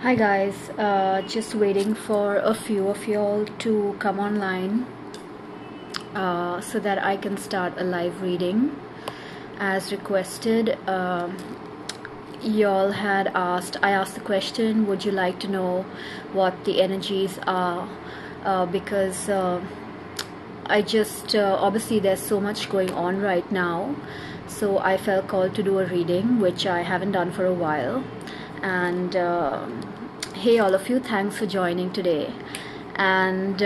Hi guys, just waiting for a few of y'all to come online so that I can start a live reading. As requested, y'all had asked, I asked the question, would you like to know what the energies are? Because I just, obviously there's so much going on right now, so I felt called to do a reading, which I haven't done for a while. And hey all of you, thanks for joining today. And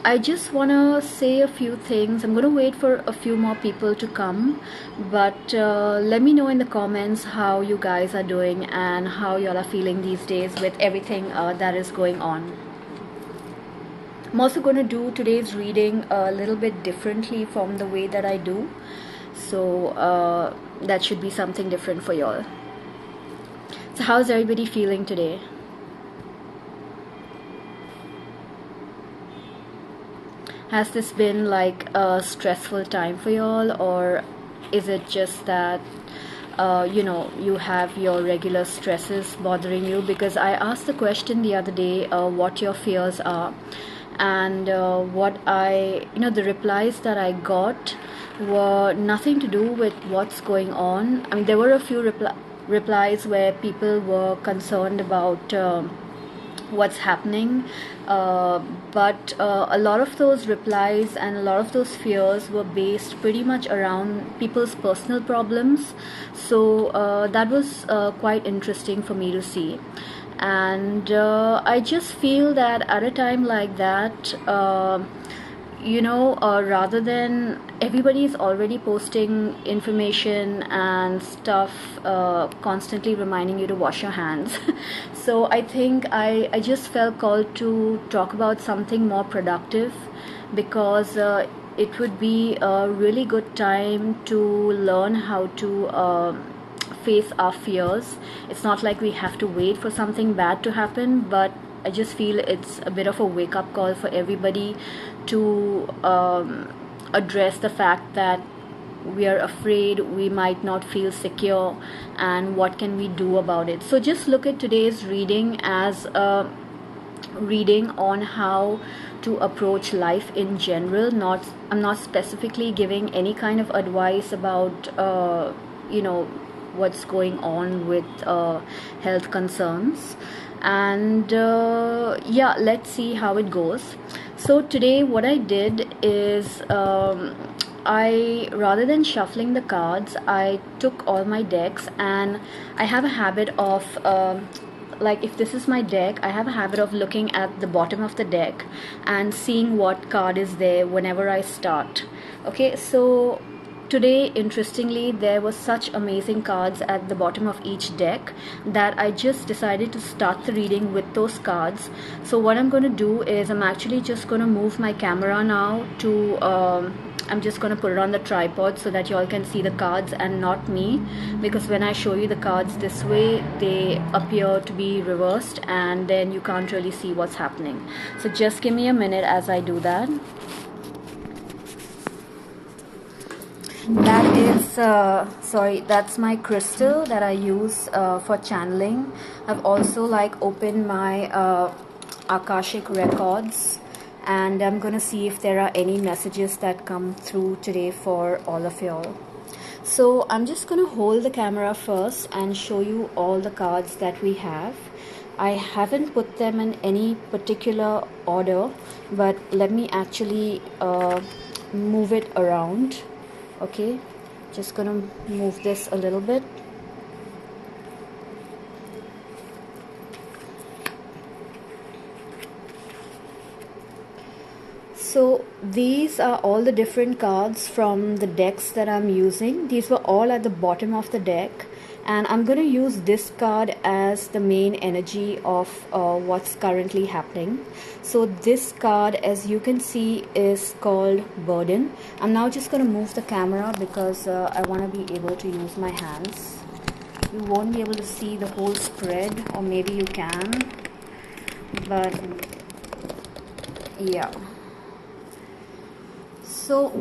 I just want to say a few things. I'm going to wait for a few more people to come, but let me know in the comments how you guys are doing and how y'all are feeling these days with everything that is going on. I'm also going to do today's reading a little bit differently from the way that I do, so that should be something different for y'all. So how's everybody feeling today? Has this been like a stressful time for y'all, or is it just that you have your regular stresses bothering you? Because I asked the question the other day, what your fears are, and the replies that I got were nothing to do with what's going on. I mean, there were a few replies where people were concerned about what's happening, but a lot of those replies and a lot of those fears were based pretty much around people's personal problems. So that was quite interesting for me to see. And I just feel that at a time like that, rather than everybody is already posting information and stuff, constantly reminding you to wash your hands. So I think I just felt called to talk about something more productive, because it would be a really good time to learn how to face our fears. It's not like we have to wait for something bad to happen, but I just feel it's a bit of a wake-up call for everybody to address the fact that we are afraid, we might not feel secure, and what can we do about it. So just look at today's reading as a reading on how to approach life in general. I'm not specifically giving any kind of advice about what's going on with health concerns. And let's see how it goes. So today what I did is, I, rather than shuffling the cards, I took all my decks, and I have a habit of like, if this is my deck, I have a habit of looking at the bottom of the deck and seeing what card is there whenever I start. Okay, so today, interestingly, there were such amazing cards at the bottom of each deck that I just decided to start the reading with those cards. So what I'm going to do is, I'm actually just going to move my camera now to I'm just going to put it on the tripod so that you all can see the cards and not me, because when I show you the cards this way, they appear to be reversed and then you can't really see what's happening. So just give me a minute as I do that. That is, that's my crystal that I use for channeling. I've also opened my Akashic records, and I'm gonna see if there are any messages that come through today for all of y'all. So I'm just gonna hold the camera first and show you all the cards that we have. I haven't put them in any particular order, but let me actually move it around. Okay, just gonna move this a little bit. So these are all the different cards from the decks that I'm using. These were all at the bottom of the deck, and I'm going to use this card as the main energy of what's currently happening. So this card, as you can see, is called Burden. I'm now just going to move the camera because I want to be able to use my hands. You won't be able to see the whole spread, or maybe you can, but yeah. So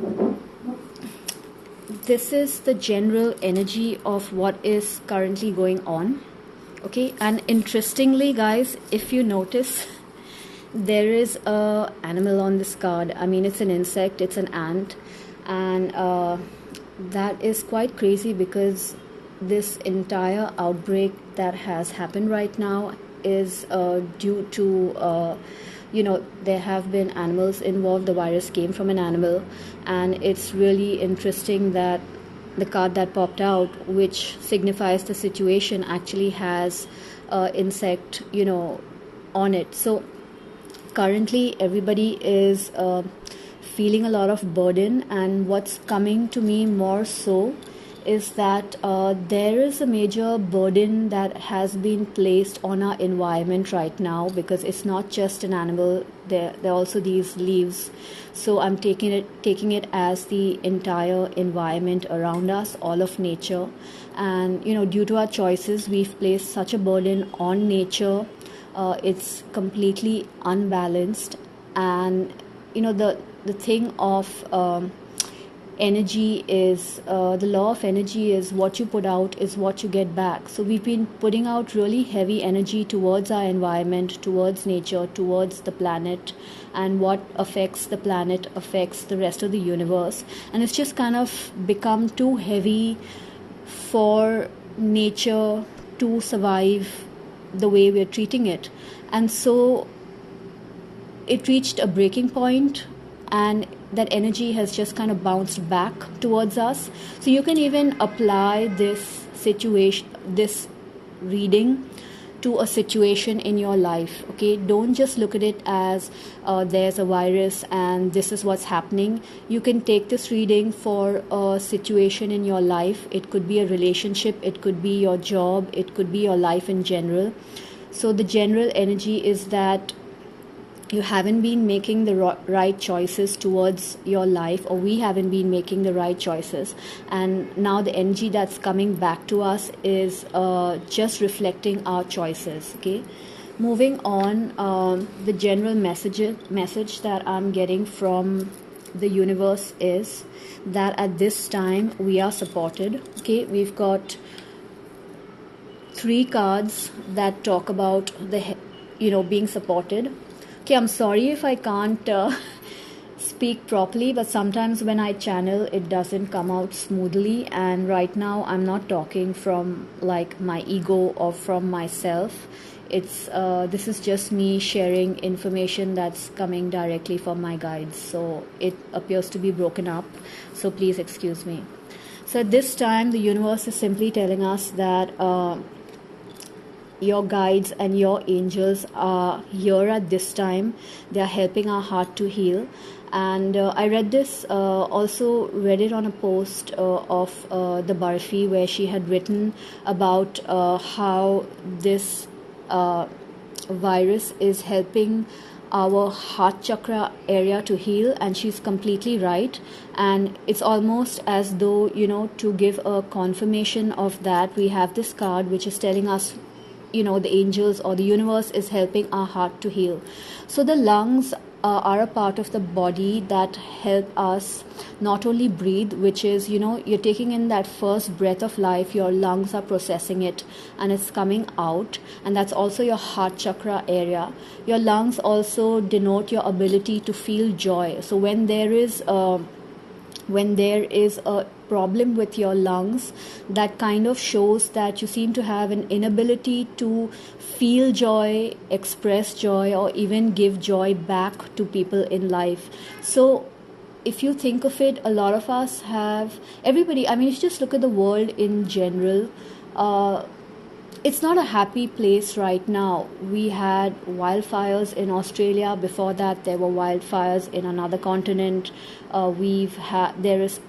this is the general energy of what is currently going on. Okay, and interestingly, guys, if you notice, there is a animal on this card. I mean, it's an insect, it's an ant, and that is quite crazy because this entire outbreak that has happened right now is due to there have been animals involved. The virus came from an animal, and it's really interesting that the card that popped out, which signifies the situation, actually has insect on it. So currently everybody is feeling a lot of burden, and what's coming to me more so is that there is a major burden that has been placed on our environment right now, because it's not just an animal, there are also these leaves. So I'm taking it as the entire environment around us, all of nature. And due to our choices, we've placed such a burden on nature. It's completely unbalanced, and the thing of energy is the law of energy is what you put out is what you get back. So we've been putting out really heavy energy towards our environment, towards nature, towards the planet, and what affects the planet affects the rest of the universe, and it's just kind of become too heavy for nature to survive the way we're treating it. And so it reached a breaking point, and that energy has just kind of bounced back towards us. So you can even apply this situation, this reading, to a situation in your life. Okay, don't just look at it as there's a virus and this is what's happening. You can take this reading for a situation in your life. It could be a relationship, it could be your job, it could be your life in general. So the general energy is that you haven't been making the right choices towards your life, or we haven't been making the right choices, and now the energy that's coming back to us is just reflecting our choices. Okay, moving on, the general message that I'm getting from the universe is that at this time we are supported. Okay, we've got 3 cards that talk about the being supported. Okay, I'm sorry if I can't speak properly, but sometimes when I channel, it doesn't come out smoothly. And right now, I'm not talking from like my ego or from myself. It's this is just me sharing information that's coming directly from my guides. So it appears to be broken up. So please excuse me. So at this time, the universe is simply telling us that your guides and your angels are here at this time. They are helping our heart to heal. And I read this, also read it on a post of the Barfi, where she had written about how this virus is helping our heart chakra area to heal, and she's completely right. And it's almost as though, to give a confirmation of that, we have this card which is telling us the angels or the universe is helping our heart to heal. So the lungs are a part of the body that help us not only breathe, which is, you're taking in that first breath of life, your lungs are processing it and it's coming out, and that's also your heart chakra area. Your lungs also denote your ability to feel joy. So when there is a problem with your lungs, that kind of shows that you seem to have an inability to feel joy, express joy, or even give joy back to people in life. So if you think of it, a lot of us have, everybody, I mean, if you just look at the world in general, it's not a happy place right now. We had wildfires in Australia. Before that, there were wildfires in another continent. There is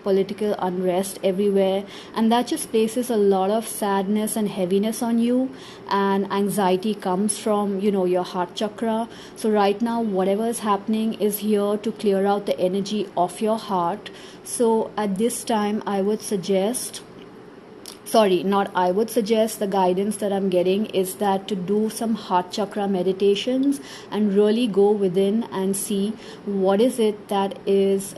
political unrest everywhere, and that just places a lot of sadness and heaviness on you. And anxiety comes from, your heart chakra. So right now, whatever is happening is here to clear out the energy of your heart. So at this time, the guidance that I'm getting is that to do some heart chakra meditations and really go within and see what is it that is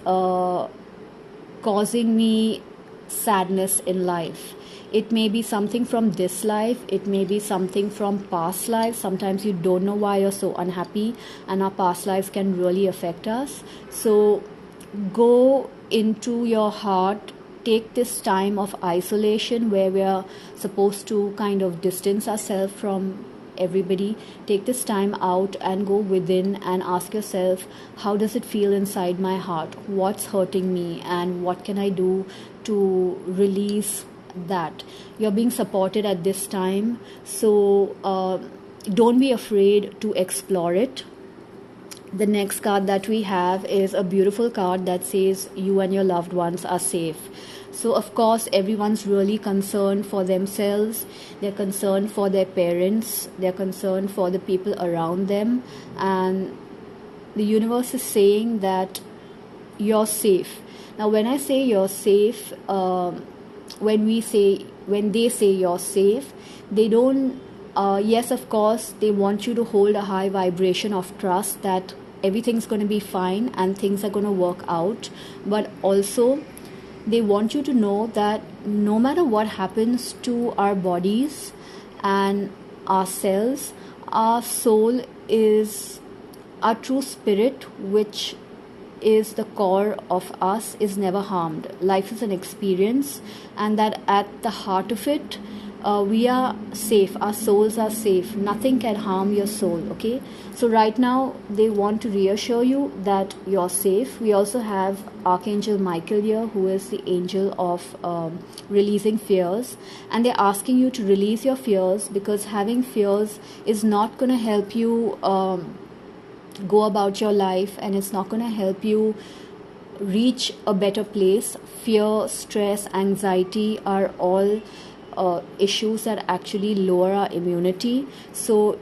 causing me sadness in life. It may be something from this life, it may be something from past lives. Sometimes you don't know why you're so unhappy, and our past lives can really affect us. So go into your heart, take this time of isolation where we are supposed to kind of distance ourselves from everybody. Take this time out and go within and ask yourself, how does it feel inside my heart? What's hurting me, and what can I do to release that? You're being supported at this time, so don't be afraid to explore it. The next card that we have is a beautiful card that says you and your loved ones are safe. So of course everyone's really concerned for themselves, they're concerned for their parents, they're concerned for the people around them, and the universe is saying that you're safe. Now when I say you're safe, when they say you're safe, they don't yes, of course they want you to hold a high vibration of trust that everything's going to be fine and things are going to work out, but also they want you to know that no matter what happens to our bodies and our cells, our soul is, our true spirit, which is the core of us, is never harmed. Life is an experience, and that at the heart of it, we are safe, our souls are safe, nothing can harm your soul. Okay, so right now they want to reassure you that you're safe. We also have Archangel Michael here, who is the angel of releasing fears, and they're asking you to release your fears, because having fears is not going to help you go about your life, and it's not going to help you reach a better place. Fear, stress, anxiety are all issues that actually lower our immunity. So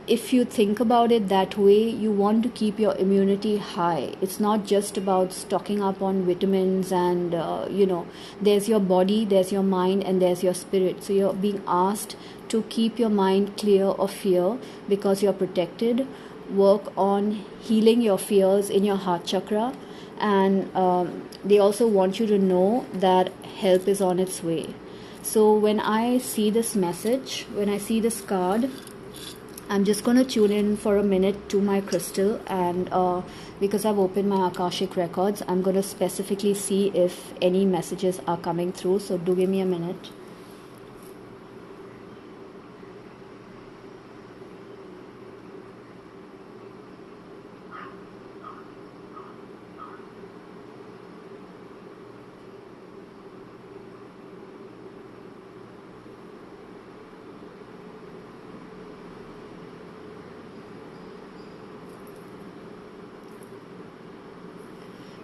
if you think about it that way, you want to keep your immunity high. It's not just about stocking up on vitamins and there's your body, there's your mind, and there's your spirit. So you're being asked to keep your mind clear of fear because you're protected. Work on healing your fears in your heart chakra, and they also want you to know that help is on its way. So when I see this message, when I see this card, I'm just going to tune in for a minute to my crystal, and because I've opened my Akashic records, I'm going to specifically see if any messages are coming through. So do give me a minute.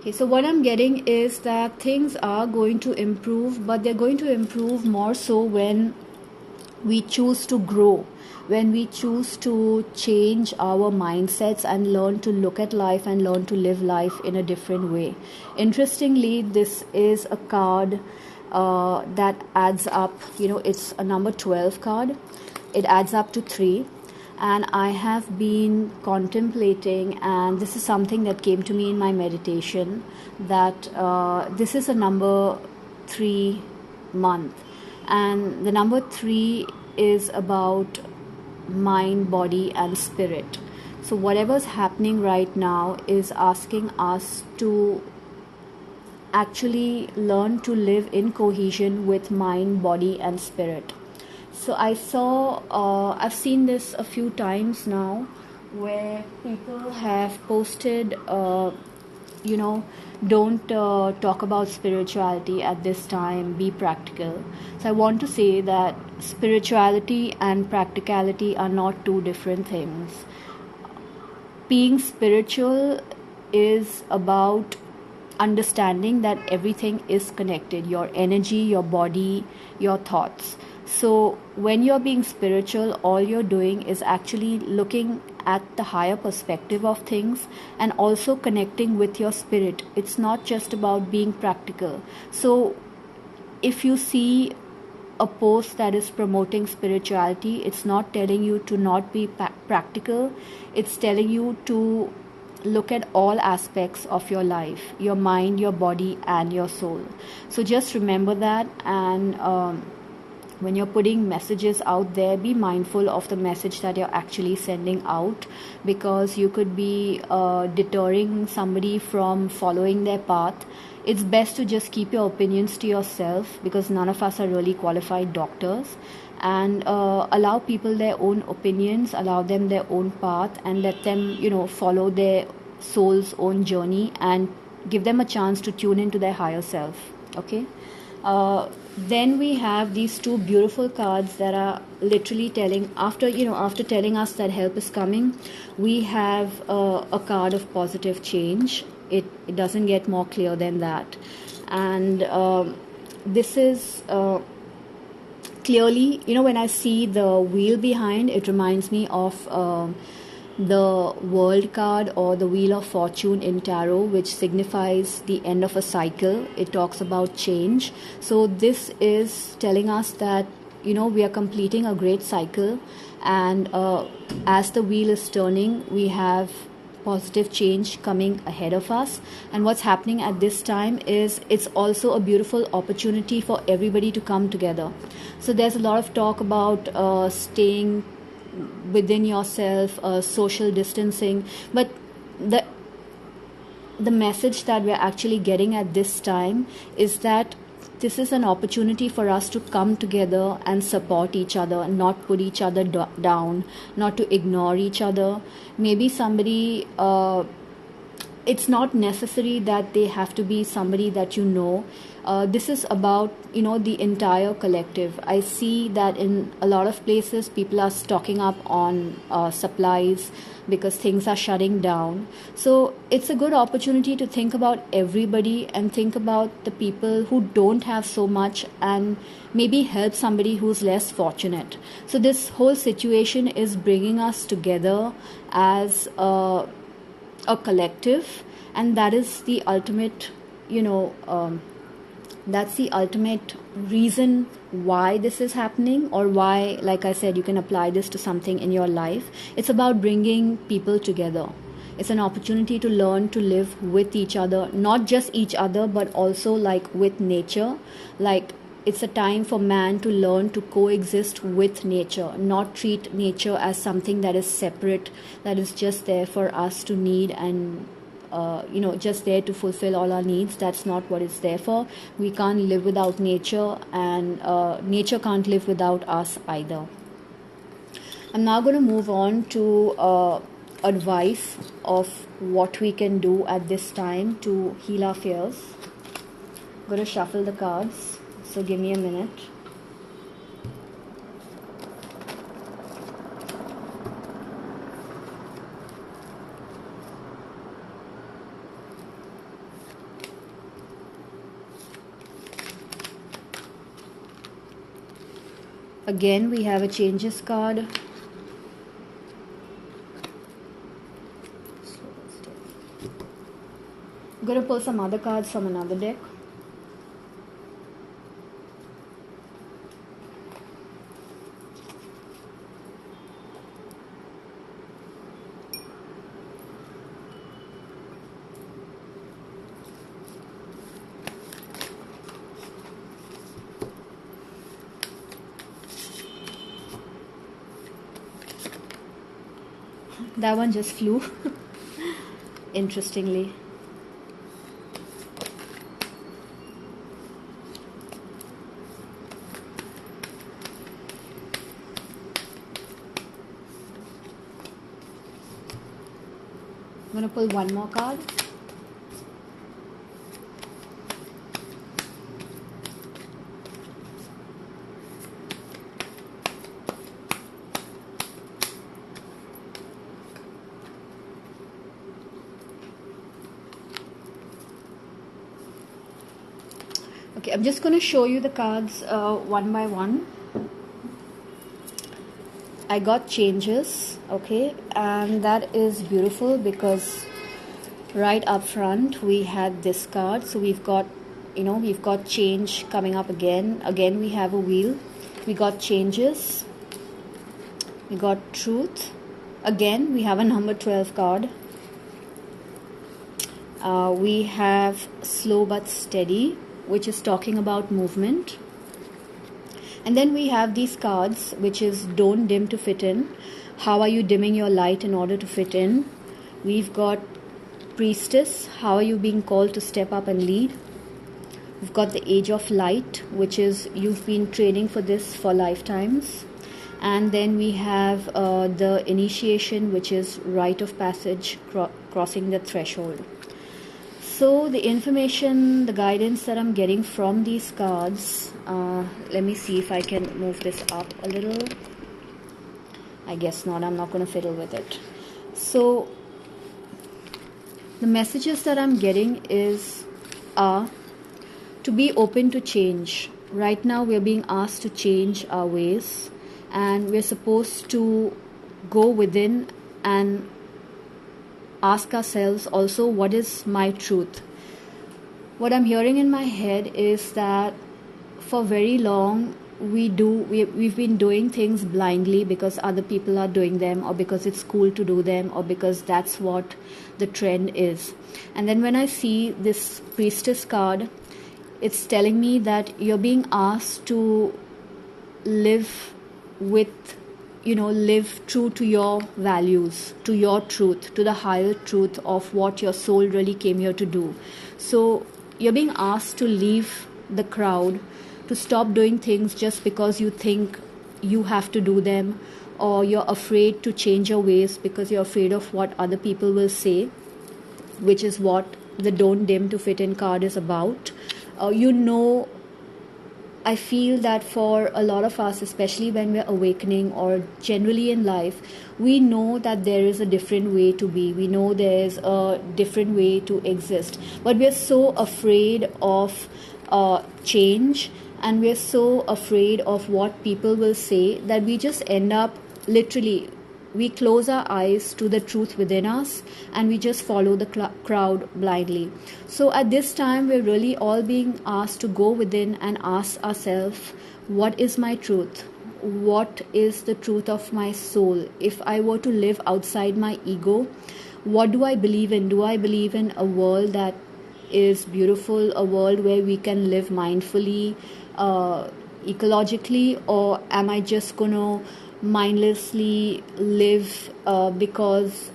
Okay, so what I'm getting is that things are going to improve, but they're going to improve more so when we choose to grow, when we choose to change our mindsets and learn to look at life and learn to live life in a different way. Interestingly, this is a card that adds up, it's a number 12 card. It adds up to 3. And I have been contemplating, and this is something that came to me in my meditation, that this is a number 3 month, and the number 3 is about mind, body, and spirit. So whatever's happening right now is asking us to actually learn to live in cohesion with mind, body, and spirit. So I've seen this a few times now, where people have posted, don't talk about spirituality at this time, be practical. So I want to say that spirituality and practicality are not two different things. Being spiritual is about understanding that everything is connected, your energy, your body, your thoughts. So when you're being spiritual, all you're doing is actually looking at the higher perspective of things and also connecting with your spirit. It's not just about being practical. So if you see a post that is promoting spirituality, it's not telling you to not be practical. It's telling you to look at all aspects of your life, your mind, your body, and your soul. So just remember that, and when you're putting messages out there, be mindful of the message that you're actually sending out, because you could be deterring somebody from following their path. It's best to just keep your opinions to yourself, because none of us are really qualified doctors, and allow people their own opinions, allow them their own path, and let them, follow their soul's own journey, and give them a chance to tune into their higher self. Okay. Then we have these two beautiful cards that are literally telling, after telling us that help is coming, we have a card of positive change. It doesn't get more clear than that. And this is clearly, when I see the wheel behind, it reminds me of the World card, or the Wheel of Fortune in tarot, which signifies the end of a cycle. It talks about change. So this is telling us that we are completing a great cycle, and as the wheel is turning, we have positive change coming ahead of us. And what's happening at this time is, it's also a beautiful opportunity for everybody to come together. So there's a lot of talk about staying within yourself, social distancing, but the message that we're actually getting at this time is that this is an opportunity for us to come together and support each other, not put each other down, not to ignore each other. Maybe somebody, it's not necessary that they have to be somebody that you know. This is about the entire collective. I see that in a lot of places people are stocking up on supplies because things are shutting down. So it's a good opportunity to think about everybody, and think about the people who don't have so much, and maybe help somebody who's less fortunate. So this whole situation is bringing us together as a collective, and that is the ultimate, that's the ultimate reason why this is happening, or why, like I said, you can apply this to something in your life. It's about bringing people together. It's an opportunity to learn to live with each other, not just each other, but also like with nature. Like, it's a time for man to learn to coexist with nature, not treat nature as something that is separate, that is just there for us to need, and just there to fulfill all our needs. That's not what it's there for. We can't live without nature, and nature can't live without us either. I'm now going to move on to advice of what we can do at this time to heal our fears. I'm going to shuffle the cards, so give me a minute. Again, we have a changes card. I'm going to pull some other cards from another deck. That one just flew. Interestingly. I'm going to pull one more card. Okay, I'm just going to show you the cards one by one. I got changes, okay, and that is beautiful because right up front we had this card. So we've got, we've got change coming up again. Again, we have a wheel. We got changes. We got truth. Again, we have a number 12 card. We have slow but steady, which is talking about movement. And then we have these cards, which is don't dim to fit in. How are you dimming your light in order to fit in? We've got priestess. How are you being called to step up and lead? We've got the age of light, which is you've been training for this for lifetimes. And then we have the initiation, which is rite of passage, crossing the threshold. So the information, the guidance that I'm getting from these cards, let me see if I can move this up a little. I guess not, I'm not going to fiddle with it. So the messages that I'm getting are to be open to change. Right now we're being asked to change our ways, and we're supposed to go within and ask ourselves also, what is my truth? What I'm hearing in my head is that for very long we've been doing things blindly because other people are doing them, or because it's cool to do them, or because that's what the trend is. And then when I see this priestess card, it's telling me that you're being asked to live live true to your values, to your truth, to the higher truth of what your soul really came here to do. So you're being asked to leave the crowd, to stop doing things just because you think you have to do them, or you're afraid to change your ways because you're afraid of what other people will say, which is what the don't dim to fit in card is about. I feel that for a lot of us, especially when we're awakening or generally in life, we know that there is a different way to be. We know there's a different way to exist. But we're so afraid of change, and we're so afraid of what people will say, that we just end up literally, we close our eyes to the truth within us, and we just follow the crowd blindly. So at this time, we're really all being asked to go within and ask ourselves, what is my truth? What is the truth of my soul? If I were to live outside my ego, what do I believe in? Do I believe in a world that is beautiful, a world where we can live mindfully, ecologically, or am I just gonna mindlessly live because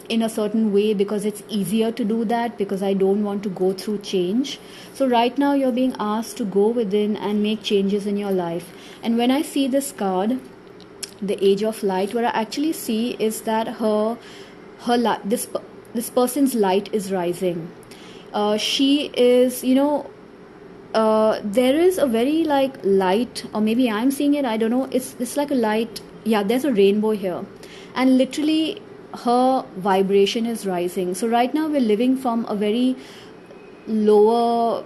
in a certain way, because it's easier to do that, because I don't want to go through change? So right now you're being asked to go within and make changes in your life. And when I see this card, the age of light, what I actually see is that this person's light is rising. She is, there is a very light, or maybe I'm seeing it, I don't know, it's like a light. Yeah, there's a rainbow here, and literally her vibration is rising. So right now we're living from a very lower,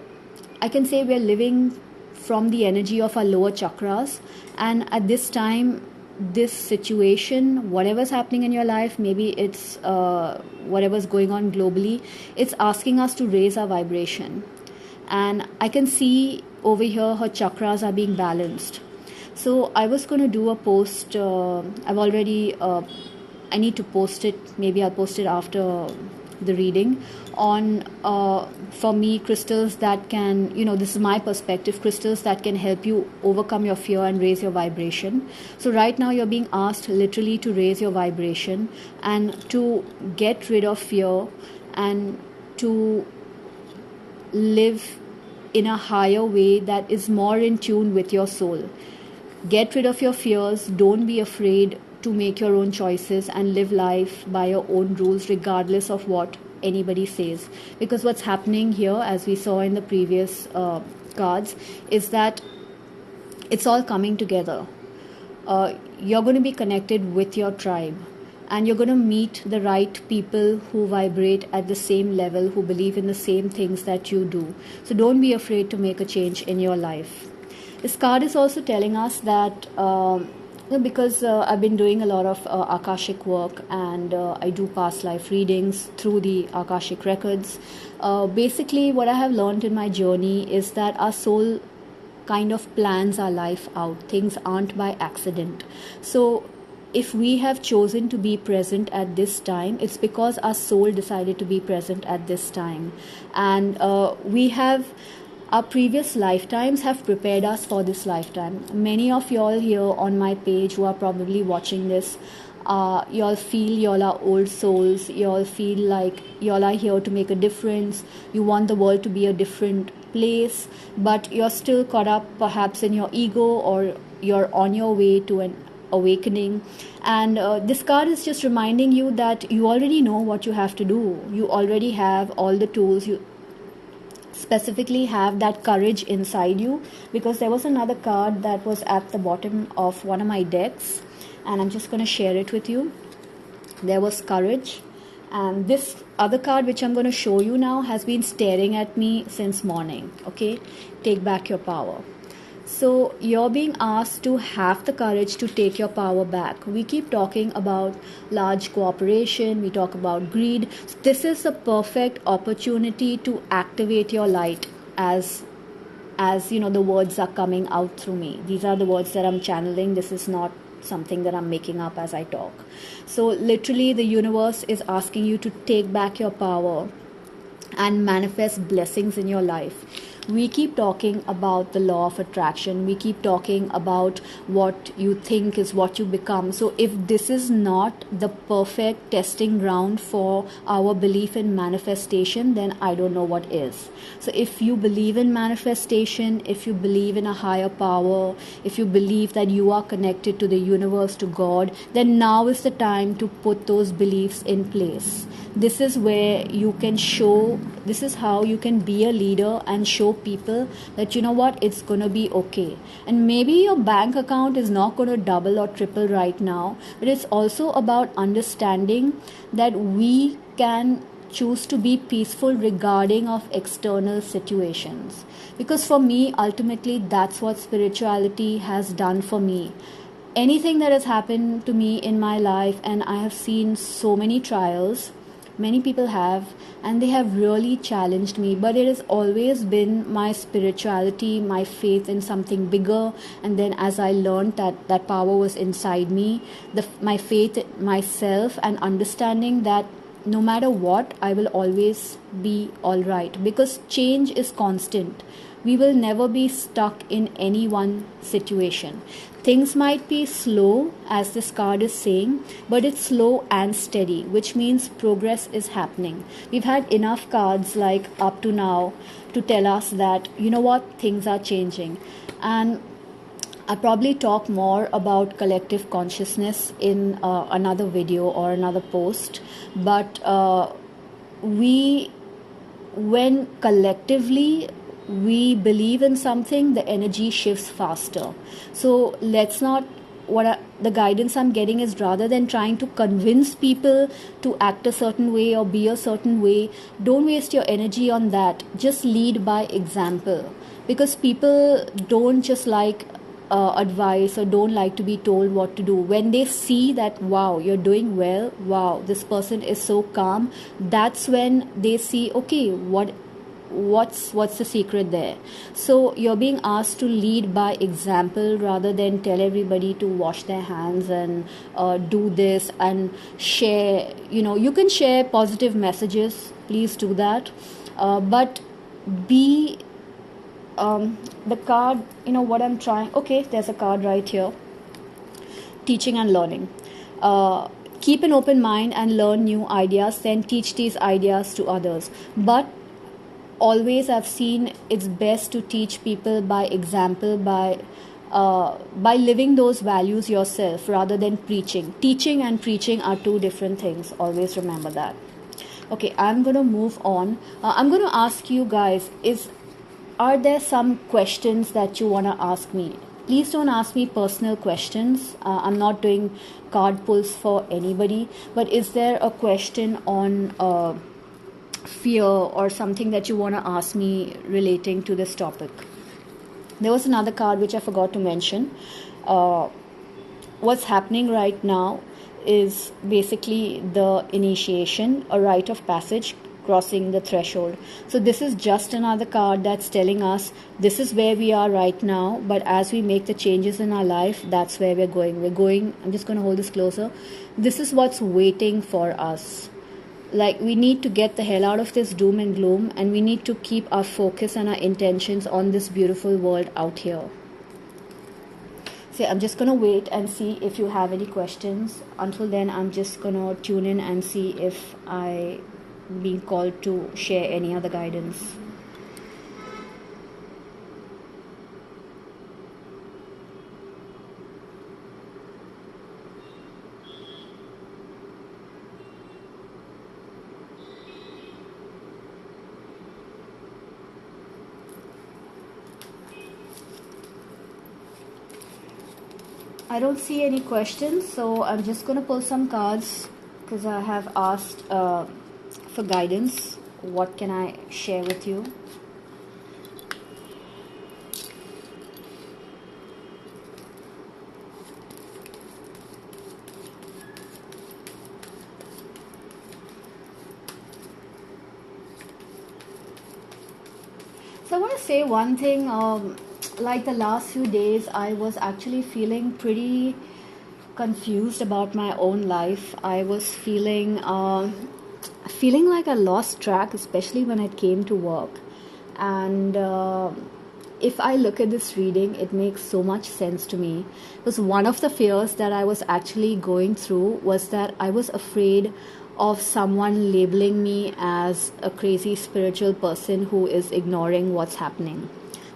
I can say we're living from the energy of our lower chakras. And at this time, this situation, whatever's happening in your life, maybe it's whatever's going on globally, it's asking us to raise our vibration. And I can see over here her chakras are being balanced. So I was going to do a post. I need to post it. Maybe I'll post it after the reading on, for me, crystals that can, this is my perspective, crystals that can help you overcome your fear and raise your vibration. So right now you're being asked literally to raise your vibration and to get rid of fear and to live in a higher way that is more in tune with your soul. Get rid of your fears. Don't be afraid to make your own choices and live life by your own rules, regardless of what anybody says. Because what's happening here, as we saw in the previous cards, is that it's all coming together. You're going to be connected with your tribe, and you're going to meet the right people who vibrate at the same level, who believe in the same things that you do. So don't be afraid to make a change in your life. This card is also telling us that because I've been doing a lot of Akashic work, and I do past life readings through the Akashic records. Basically, what I have learned in my journey is that our soul kind of plans our life out. Things aren't by accident. So if we have chosen to be present at this time, it's because our soul decided to be present at this time. And our previous lifetimes have prepared us for this lifetime. Many of y'all here on my page who are probably watching this, y'all feel y'all are old souls. Y'all feel like y'all are here to make a difference. You want the world to be a different place, but you're still caught up perhaps in your ego, or you're on your way to an awakening. And this card is just reminding you that you already know what you have to do. You already have all the tools. You specifically have that courage inside you, because there was another card that was at the bottom of one of my decks, and I'm just going to share it with you. There was courage, and this other card which I'm going to show you now has been staring at me since morning. Okay, take back your power. So you're being asked to have the courage to take your power back. We keep talking about large cooperation, we talk about greed. This is a perfect opportunity to activate your light, as you know, the words are coming out through me. These are the words that I'm channeling. This is not something that I'm making up as I talk. So literally the universe is asking you to take back your power and manifest blessings in your life. We keep talking about the law of attraction. We keep talking about what you think is what you become. So if this is not the perfect testing ground for our belief in manifestation, then I don't know what is. So if you believe in manifestation, if you believe in a higher power, if you believe that you are connected to the universe, to God, then now is the time to put those beliefs in place. This is where you can show, this is how you can be a leader and show people that, you know what, it's going to be okay. And maybe your bank account is not going to double or triple right now, but it's also about understanding that we can choose to be peaceful regarding of external situations. Because for me, ultimately, that's what spirituality has done for me. Anything that has happened to me in my life, and I have seen so many trials, many people have, and they have really challenged me, but it has always been my spirituality, my faith in something bigger. And then as I learned that power was inside me, my faith in myself, and understanding that no matter what, I will always be all right, because change is constant. We will never be stuck in any one situation. Things might be slow, as this card is saying, but it's slow and steady, which means progress is happening. We've had enough cards like up to now to tell us that, you know what, things are changing. And I'll probably talk more about collective consciousness in another video or another post. But when collectively we believe in something, the energy shifts faster. So let's not, the guidance I'm getting is, rather than trying to convince people to act a certain way or be a certain way, don't waste your energy on that. Just lead by example, because people don't just like advice, or don't like to be told what to do. When they see that, wow, you're doing well, wow, this person is so calm, that's when they see, okay, what's the secret there. So you're being asked to lead by example, rather than tell everybody to wash their hands and do this and share. You can share positive messages, please do that, but be the card, what I'm trying, okay, there's a card right here, teaching and learning. Keep an open mind and learn new ideas, then teach these ideas to others. But always I've seen it's best to teach people by example, by living those values yourself, rather than preaching. Teaching and preaching are two different things. Always remember that. Okay, I'm going to move on. I'm going to ask you guys, are there some questions that you want to ask me? Please don't ask me personal questions. I'm not doing card pulls for anybody. But is there a question on fear or something that you want to ask me relating to this topic? There was another card which I forgot to mention. What's happening right now is basically the initiation, a rite of passage. crossing the threshold. So this is just another card that's telling us this is where we are right now, but as we make the changes in our life, that's where we're going. I'm just going to hold this closer. This is what's waiting for us. Like, we need to get the hell out of this doom and gloom, and we need to keep our focus and our intentions on this beautiful world out here. So I'm just gonna wait and see if you have any questions. Until then, I'm just gonna tune in and see if I being called to share any other guidance. I don't see any questions, so I'm just going to pull some cards because I have asked for guidance. What can I share with you? So I want to say one thing. Like the last few days, I was actually feeling pretty confused about my own life. I was feeling like I lost track, especially when it came to work. And if I look at this reading, it makes so much sense to me. Because one of the fears that I was actually going through was that I was afraid of someone labeling me as a crazy spiritual person who is ignoring what's happening.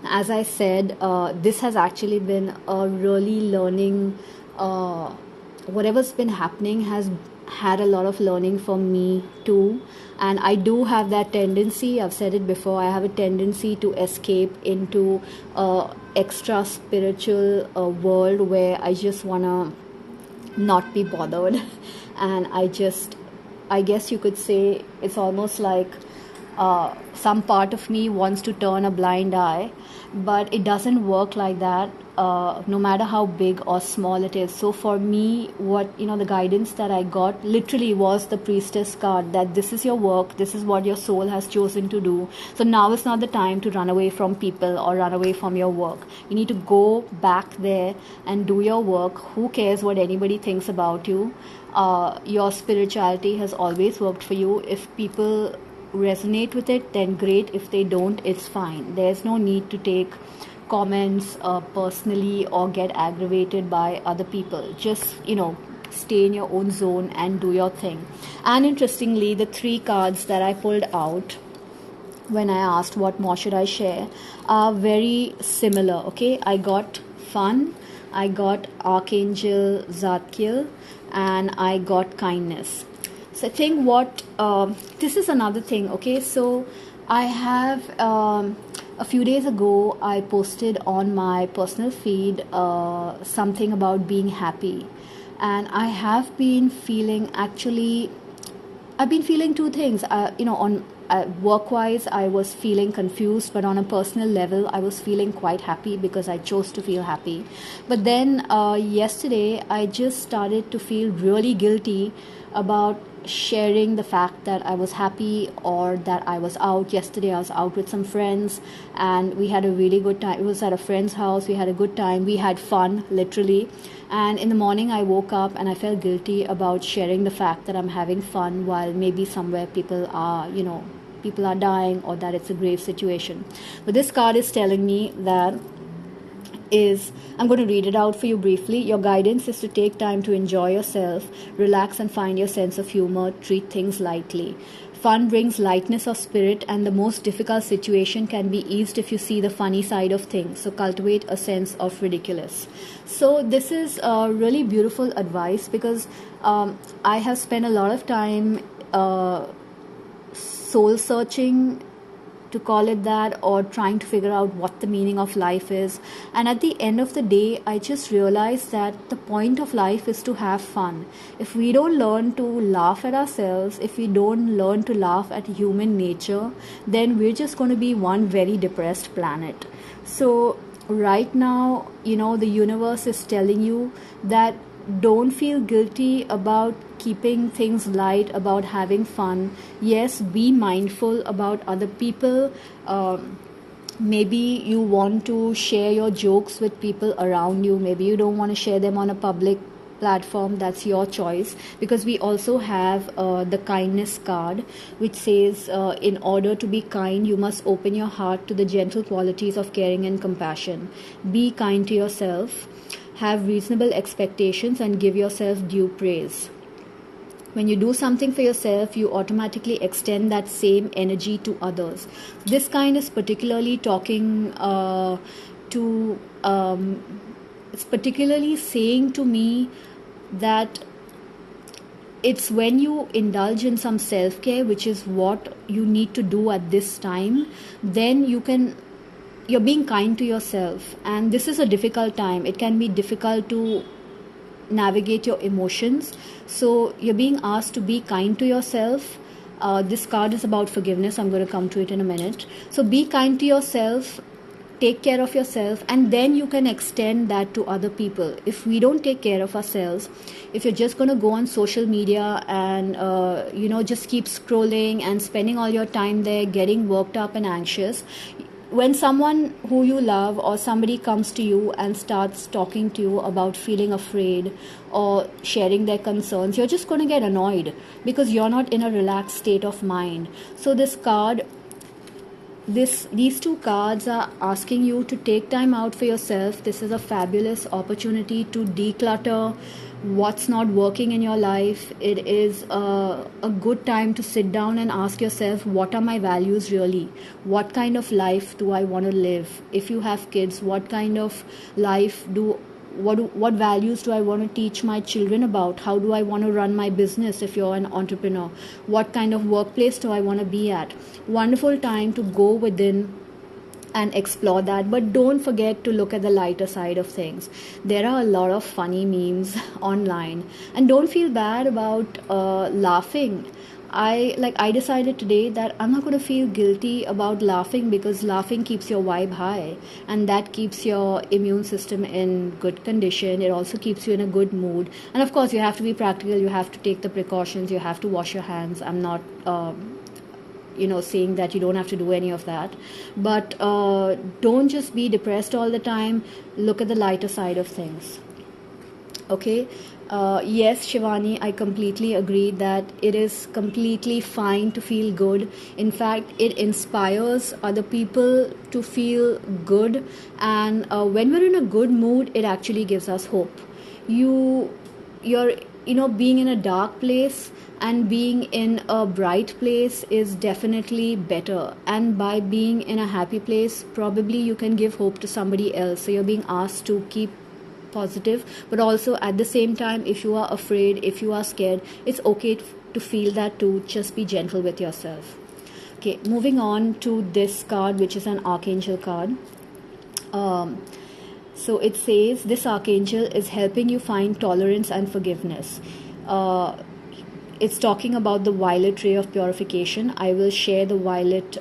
As I said, this has actually been a really learning, whatever's been happening has had a lot of learning for me too. And I do have that tendency, I've said it before, I have a tendency to escape into extra spiritual world where I just want to not be bothered. And I guess you could say it's almost like some part of me wants to turn a blind eye, but it doesn't work like that, no matter how big or small it is. So for me, the guidance that I got literally was the Priestess card, that this is your work, this is what your soul has chosen to do. So now is not the time to run away from people or run away from your work. You need to go back there and do your work. Who cares what anybody thinks about you? Your spirituality has always worked for you. If people resonate with it, then great. If they don't, it's fine. There's no need to take comments personally or get aggravated by other people. Just stay in your own zone and do your thing. And interestingly, the 3 cards that I pulled out when I asked what more should I share are very similar. Okay, I got fun, I got Archangel Zadkiel, and I got kindness. So I think this is another thing. Okay, so I have a few days ago I posted on my personal feed something about being happy, and I have been feeling I've been feeling 2 things. On work-wise, I was feeling confused, but on a personal level, I was feeling quite happy because I chose to feel happy. But then yesterday, I just started to feel really guilty about sharing the fact that I was happy or that I was out. Yesterday I was out with some friends and we had a really good time. It was at a friend's house. We had a good time. We had fun, literally. And in the morning I woke up and I felt guilty about sharing the fact that I'm having fun while maybe somewhere people are dying or that it's a grave situation. But this card is telling me that I'm going to read it out for you briefly. Your guidance is to take time to enjoy yourself, relax and find your sense of humor, treat things lightly. Fun brings lightness of spirit, and the most difficult situation can be eased if you see the funny side of things. So cultivate a sense of ridiculous. So this is really beautiful advice because I have spent a lot of time soul searching, to call it that, or trying to figure out what the meaning of life is. And at the end of the day, I just realized that the point of life is to have fun. If we don't learn to laugh at ourselves, if we don't learn to laugh at human nature, then we're just going to be one very depressed planet. So right now, the universe is telling you that don't feel guilty about keeping things light, about having fun. Yes, be mindful about other people. Maybe you want to share your jokes with people around you. Maybe you don't want to share them on a public platform. That's your choice, because we also have the kindness card, which says in order to be kind, you must open your heart to the gentle qualities of caring and compassion. Be kind to yourself, have reasonable expectations, and give yourself due praise. When you do something for yourself, you automatically extend that same energy to others. This kind is particularly talking to, it's particularly saying to me that it's when you indulge in some self-care, which is what you need to do at this time, then you're being kind to yourself. And this is a difficult time. It can be difficult to navigate your emotions, so you're being asked to be kind to yourself. This card is about forgiveness. I'm going to come to it in a minute. So be kind to yourself, take care of yourself, and then you can extend that to other people. If we don't take care of ourselves, if you're just going to go on social media and just keep scrolling and spending all your time there, getting worked up and anxious, when someone who you love or somebody comes to you and starts talking to you about feeling afraid or sharing their concerns, you're just going to get annoyed because you're not in a relaxed state of mind. So these two cards are asking you to take time out for yourself. This is a fabulous opportunity to declutter what's not working in your life. It is a good time to sit down and ask yourself, what are my values really? What kind of life do I want to live? If you have kids, what kind of life what values do I want to teach my children about? How do I want to run my business if you're an entrepreneur? What kind of workplace do I want to be at? Wonderful time to go within and explore that. But don't forget to look at the lighter side of things. There are a lot of funny memes online, and don't feel bad about laughing. I decided today that I'm not going to feel guilty about laughing, because laughing keeps your vibe high, and that keeps your immune system in good condition. It also keeps you in a good mood. And of course, you have to be practical. You have to take the precautions. You have to wash your hands. I'm not saying that you don't have to do any of that, but don't just be depressed all the time. Look at the lighter side of things. Okay. Yes, Shivani, I completely agree that it is completely fine to feel good. In fact, it inspires other people to feel good, and when we're in a good mood, it actually gives us hope. You're being in a dark place and being in a bright place is definitely better, and by being in a happy place, probably you can give hope to somebody else. So you're being asked to keep positive, but also at the same time, if you are afraid, if you are scared, it's okay to feel that too. Just be gentle with yourself. Okay, moving on to this card, which is an Archangel card. So it says this Archangel is helping you find tolerance and forgiveness. It's talking about the violet ray of purification. I will share the violet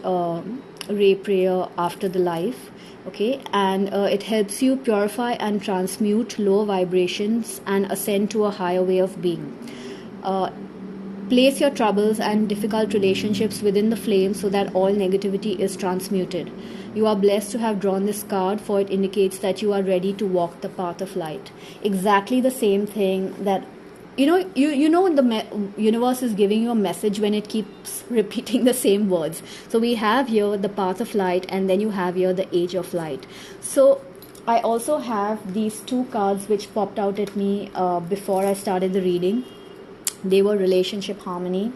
ray prayer after the live. Okay, and it helps you purify and transmute lower vibrations and ascend to a higher way of being. Place your troubles and difficult relationships within the flame so that all negativity is transmuted. You are blessed to have drawn this card, for it indicates that you are ready to walk the path of light. Exactly the same thing that the universe is giving you a message when it keeps repeating the same words. So we have here the path of light, and then you have here the age of light. So I also have these two cards which popped out at me before I started the reading. They were relationship harmony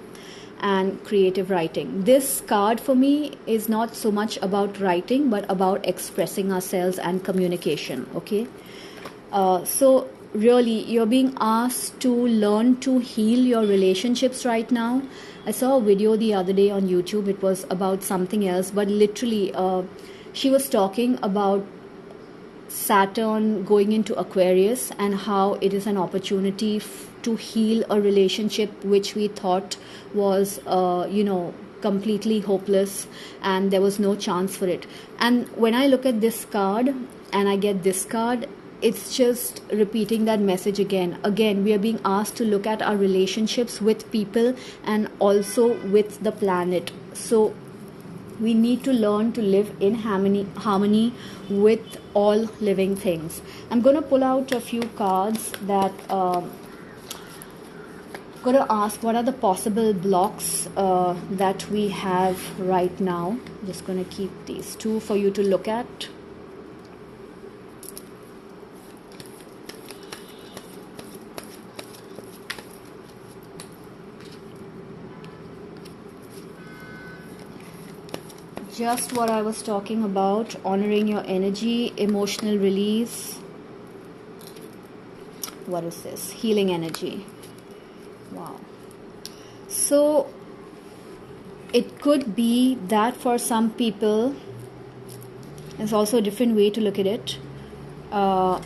and creative writing. This card for me is not so much about writing, but about expressing ourselves and communication. Okay, so really, you're being asked to learn to heal your relationships right now. I saw a video the other day on YouTube. It was about something else, but literally she was talking about Saturn going into Aquarius and how it is an opportunity to heal a relationship which we thought was completely hopeless, and there was no chance for it. And when I look at this card and I get this card, it's just repeating that message again. Again, we are being asked to look at our relationships with people and also with the planet. So we need to learn to live in harmony with all living things. I'm going to pull out a few cards that going to ask what are the possible blocks that we have right now. Just going to keep these two for you to look at. Just what I was talking about, honoring your energy, emotional release. What is this? Healing energy. Wow. So it could be that for some people, there's also a different way to look at it. I'm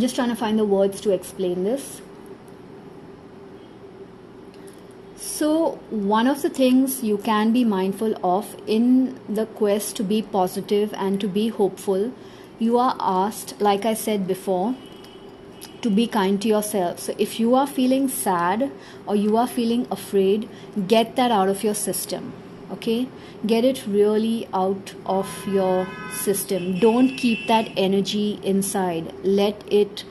just trying to find the words to explain this. So one of the things you can be mindful of in the quest to be positive and to be hopeful, you are asked, like I said before, to be kind to yourself. So if you are feeling sad or you are feeling afraid, get that out of your system. Okay? Get it really out of your system. Don't keep that energy inside. Let it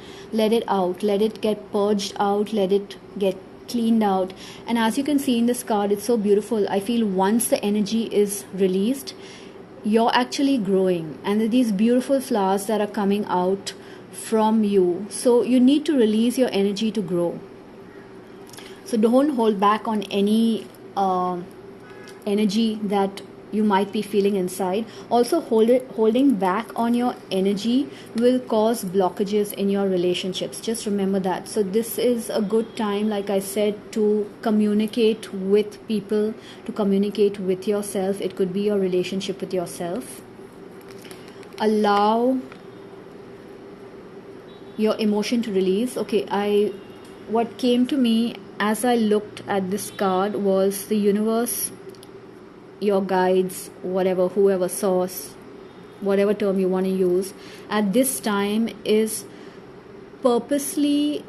out. Let it get purged out. Let it get cleaned out. And as you can see in this card, it's so beautiful. I feel once the energy is released, you're actually growing, and there are these beautiful flowers that are coming out from you. So you need to release your energy to grow. So don't hold back on any energy that you might be feeling inside. Also, holding back on your energy will cause blockages in your relationships. Just remember that. So this is a good time, like I said, to communicate with people, to communicate with yourself. It could be your relationship with yourself. Allow your emotion to release. Okay, what came to me as I looked at this card was the universe, your guides, whatever, whoever, source, whatever term you want to use, at this time is purposely,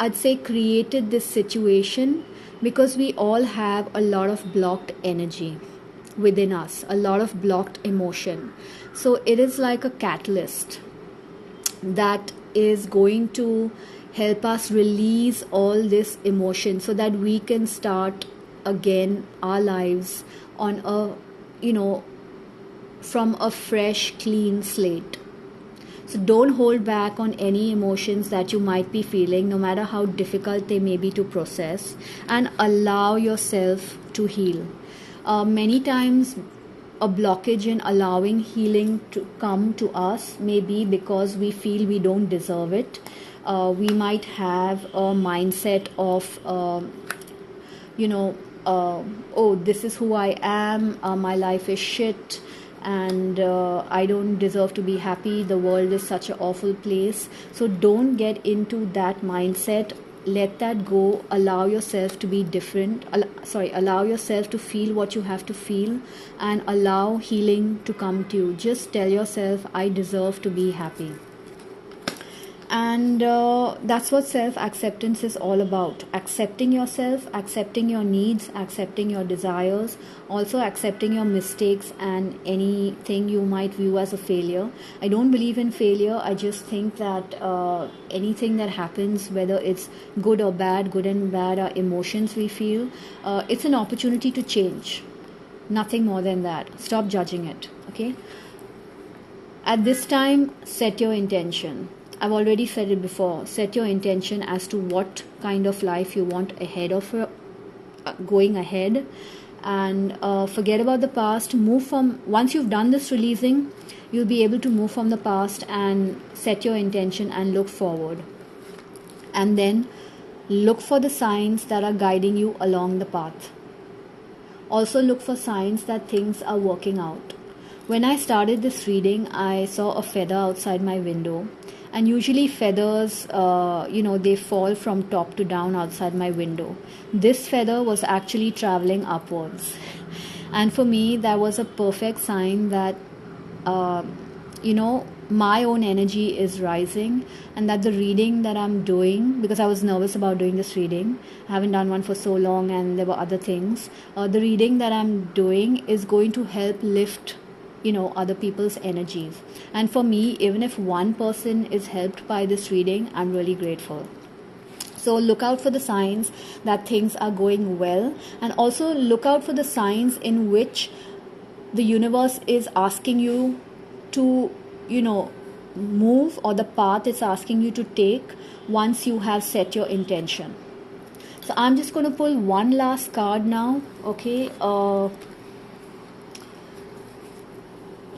I'd say, created this situation because we all have a lot of blocked energy within us, a lot of blocked emotion. So it is like a catalyst that is going to help us release all this emotion so that we can start again our lives on a, from a fresh, clean slate. So don't hold back on any emotions that you might be feeling, no matter how difficult they may be to process, and allow yourself to heal. Many times a blockage in allowing healing to come to us may be because we feel we don't deserve it. We might have a mindset of oh, this is who I am, my life is shit, and I don't deserve to be happy, the world is such an awful place. So don't get into that mindset. Let that go. Allow yourself to be different. Allow yourself to feel what you have to feel, and allow healing to come to you. Just tell yourself, I deserve to be happy. And that's what self-acceptance is all about. Accepting yourself, accepting your needs, accepting your desires, also accepting your mistakes and anything you might view as a failure. I don't believe in failure. I just think that anything that happens, whether it's good or bad, good and bad are emotions we feel. It's an opportunity to change. Nothing more than that. Stop judging it. Okay? At this time, set your intention. I've already said it before. Set your intention as to what kind of life you want ahead of going ahead, and forget about the past. Once you've done this releasing, you'll be able to move from the past and set your intention and look forward. And then look for the signs that are guiding you along the path. Also look for signs that things are working out. When I started this reading, I saw a feather outside my window. And usually feathers, they fall from top to down outside my window. This feather was actually traveling upwards. And for me, that was a perfect sign that my own energy is rising, and that the reading that I'm doing, because I was nervous about doing this reading, I haven't done one for so long and there were other things, the reading that I'm doing is going to help lift other people's energies. And for me, even if one person is helped by this reading, I'm really grateful. So look out for the signs that things are going well, and also look out for the signs in which the universe is asking you to move, or the path it's asking you to take once you have set your intention. So I'm just going to pull one last card now, okay,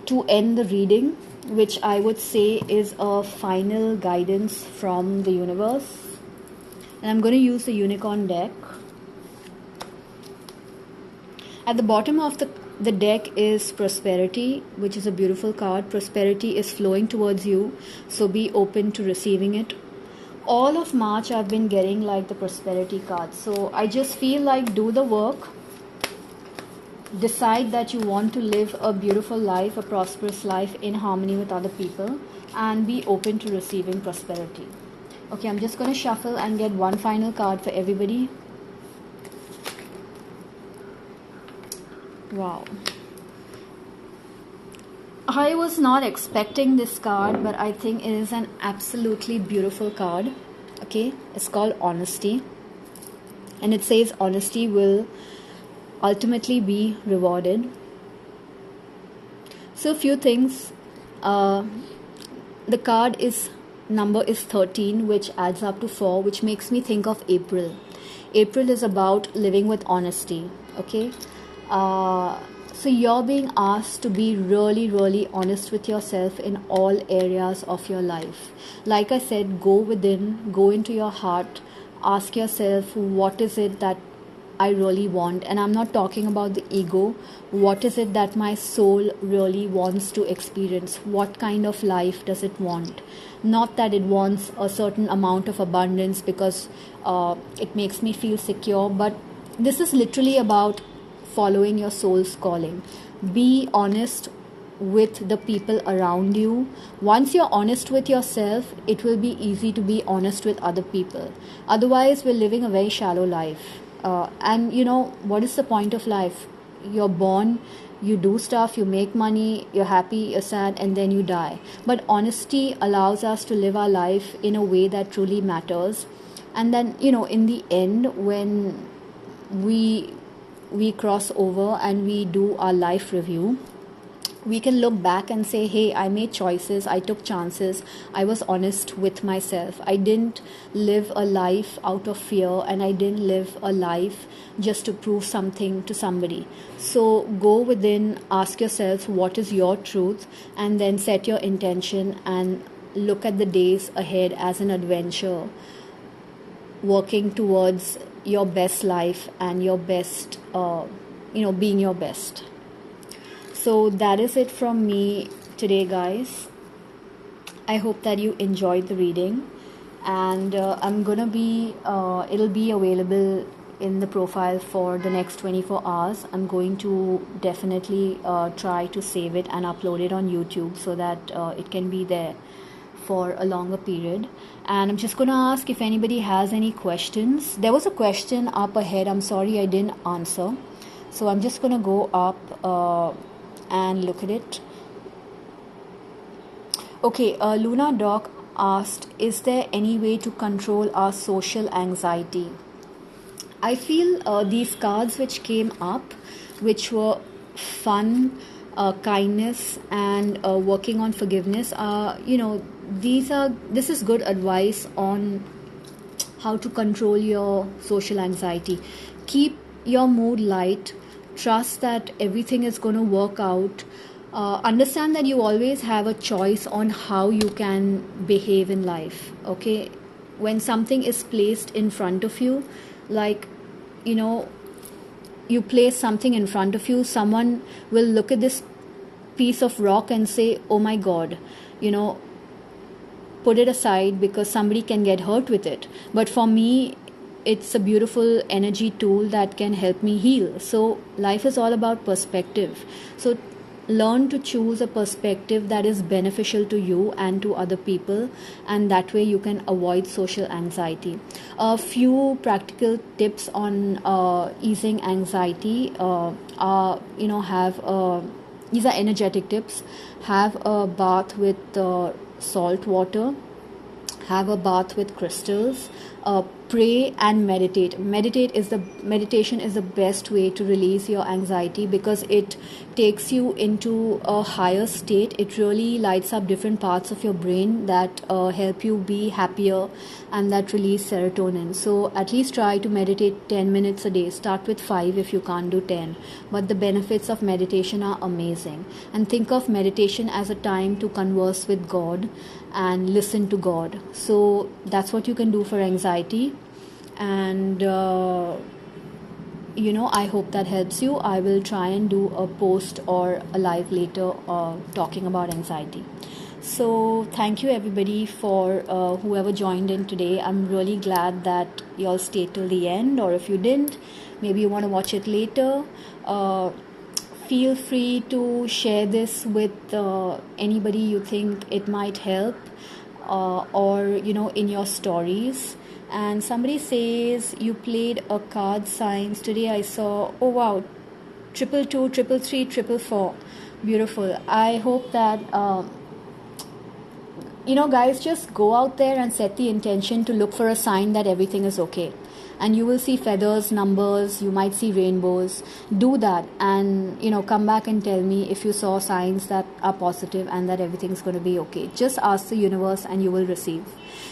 to end the reading, which I would say is a final guidance from the universe. And I'm going to use the unicorn deck. At the bottom of the deck is prosperity, which is a beautiful card. Prosperity is flowing towards you, so be open to receiving it. All of March I've been getting like the prosperity card, so I just feel like do the work. Decide that you want to live a beautiful life, a prosperous life in harmony with other people, and be open to receiving prosperity. Okay, I'm just going to shuffle and get one final card for everybody. Wow. I was not expecting this card, but I think it is an absolutely beautiful card. Okay, it's called Honesty. And it says honesty will ultimately be rewarded. So a few things. The card number is 13, which adds up to 4, which makes me think of April. April is about living with honesty. Okay. So you're being asked to be really, really honest with yourself in all areas of your life. Like I said, go within, go into your heart, ask yourself, what is it that I really want? And I'm not talking about the ego. What is it that my soul really wants to experience? What kind of life does it want? Not that it wants a certain amount of abundance because it makes me feel secure, but this is literally about following your soul's calling. Be honest with the people around you. Once you're honest with yourself, it will be easy to be honest with other people. Otherwise, we're living a very shallow life. And what is the point of life? You're born, you do stuff, you make money, you're happy, you're sad, and then you die. But honesty allows us to live our life in a way that truly matters. And then, in the end, when we cross over and we do our life review, we can look back and say, hey, I made choices, I took chances, I was honest with myself. I didn't live a life out of fear, and I didn't live a life just to prove something to somebody. So go within, ask yourself what is your truth, and then set your intention and look at the days ahead as an adventure, working towards your best life and your best, being your best. So that is it from me today, guys. I hope that you enjoyed the reading, and I'm gonna be it'll be available in the profile for the next 24 hours. I'm going to definitely try to save it and upload it on YouTube so that it can be there for a longer period. And I'm just gonna ask if anybody has any questions. There was a question up ahead, I'm sorry I didn't answer, so I'm just gonna go up and look at it. Okay, Luna Doc asked, is there any way to control our social anxiety? I feel these cards which came up, which were fun, kindness, and working on forgiveness, this is good advice on how to control your social anxiety. Keep your mood light. Trust that everything is going to work out. Understand that you always have a choice on how you can behave in life. Okay, when something is placed in front of you, like you place something in front of you, someone will look at this piece of rock and say, oh my god, put it aside because somebody can get hurt with it. But for me, it's a beautiful energy tool that can help me heal. So life is all about perspective. So learn to choose a perspective that is beneficial to you and to other people, and that way you can avoid social anxiety. A few practical tips on easing anxiety are, have these are energetic tips. Have a bath with salt water, have a bath with crystals, pray and meditation is the best way to release your anxiety, because it takes you into a higher state. It really lights up different parts of your brain that help you be happier and that release serotonin. So at least try to meditate 10 minutes a day. Start with 5 if you can't do 10, but the benefits of meditation are amazing. And think of meditation as a time to converse with God and listen to God. So that's what you can do for anxiety. And I hope that helps you. I will try and do a post or a live later talking about anxiety. So thank you everybody for whoever joined in today. I'm really glad that you all stayed till the end, or if you didn't, maybe you want to watch it later. Feel free to share this with anybody you think it might help, or in your stories. And somebody says you played a card signs today. I saw, oh wow, 222, 333, 444. Beautiful. I hope that guys, just go out there and set the intention to look for a sign that everything is okay. And you will see feathers, numbers, you might see rainbows. Do that and, come back and tell me if you saw signs that are positive and that everything's going to be okay. Just ask the universe and you will receive.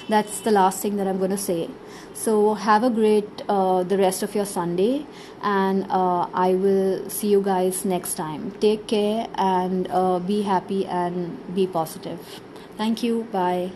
That's the last thing that I'm going to say. So have a great, the rest of your Sunday, and I will see you guys next time. Take care and be happy and be positive. Thank you. Bye.